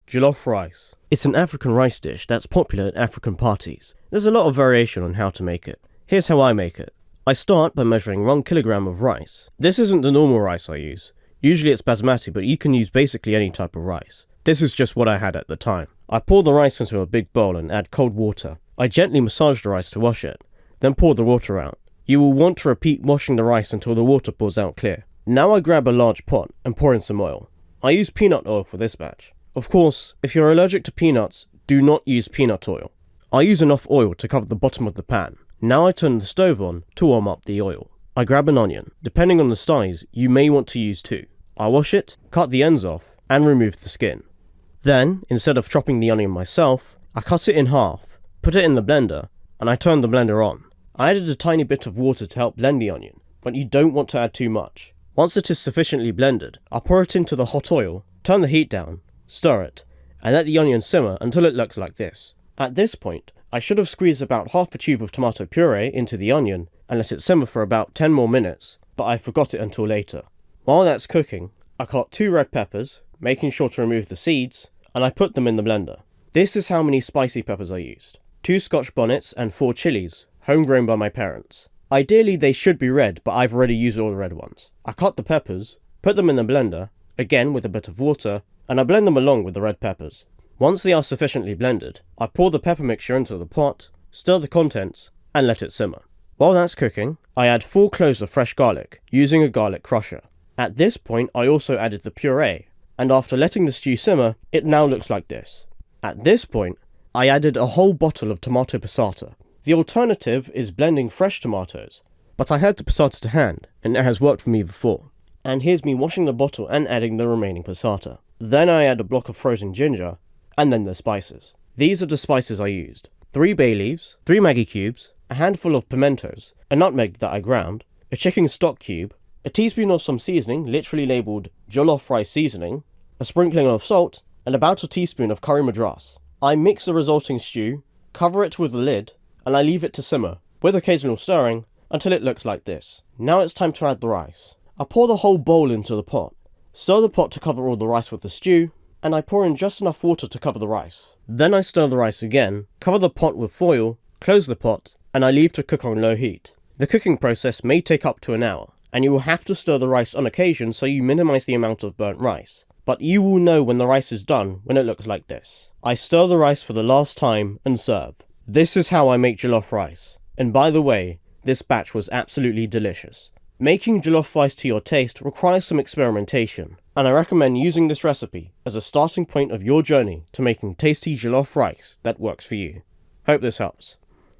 Jollof rice. It's an African rice dish that's popular at African parties. There's a lot of variation on how to make it. Here's how I make it. I start by measuring 1 kilogram of rice. This isn't the normal rice I use. Usually it's basmati, but you can use basically any type of rice. This is just what I had at the time. I pour the rice into a big bowl and add cold water. I gently massage the rice to wash it, then pour the water out. You will want to repeat washing the rice until the water pours out clear. Now I grab a large pot and pour in some oil. I use peanut oil for this batch. Of course, if you're allergic to peanuts, do not use peanut oil. I use enough oil to cover the bottom of the pan. Now I turn the stove on to warm up the oil. I grab an onion. Depending on the size, you may want to use 2. I wash it, cut the ends off, and remove the skin. Then, instead of chopping the onion myself, I cut it in half, put it in the blender, and I turn the blender on. I added a tiny bit of water to help blend the onion, but you don't want to add too much. Once it is sufficiently blended, I pour it into the hot oil, turn the heat down, stir it, and let the onion simmer until it looks like this. At this point, I should have squeezed about half a tube of tomato puree into the onion and let it simmer for about 10 more minutes, but I forgot it until later. While that's cooking, I cut 2 red peppers, making sure to remove the seeds, and I put them in the blender. This is how many spicy peppers I used. 2 Scotch bonnets and 4 chilies, homegrown by my parents. Ideally they should be red, but I've already used all the red ones. I cut the peppers, put them in the blender, again with a bit of water, and I blend them along with the red peppers. Once they are sufficiently blended, I pour the pepper mixture into the pot, stir the contents, and let it simmer. While that's cooking, I add 4 cloves of fresh garlic, using a garlic crusher. At this point I also added the puree, and after letting the stew simmer, it now looks like this. At this point, I added a whole bottle of tomato passata. The alternative is blending fresh tomatoes, but I had the passata to hand, and it has worked for me before. And here's me washing the bottle and adding the remaining passata. Then I add a block of frozen ginger, and then the spices. These are the spices I used. 3 bay leaves, 3 Maggi cubes, a handful of pimentos, a nutmeg that I ground, a chicken stock cube, a teaspoon of some seasoning, literally labelled Jollof Rice seasoning, a sprinkling of salt, and about a teaspoon of curry madras. I mix the resulting stew, cover it with a lid, and I leave it to simmer, with occasional stirring, until it looks like this. Now it's time to add the rice. I pour the whole bowl into the pot, stir the pot to cover all the rice with the stew, and I pour in just enough water to cover the rice. Then I stir the rice again, cover the pot with foil, close the pot, and I leave to cook on low heat. The cooking process may take up to an hour, and you will have to stir the rice on occasion so you minimize the amount of burnt rice. But you will know when the rice is done when it looks like this. I stir the rice for the last time and serve. This is how I make jollof rice. And by the way, this batch was absolutely delicious. Making jollof rice to your taste requires some experimentation, and I recommend using this recipe as a starting point of your journey to making tasty jollof rice that works for you. Hope this helps.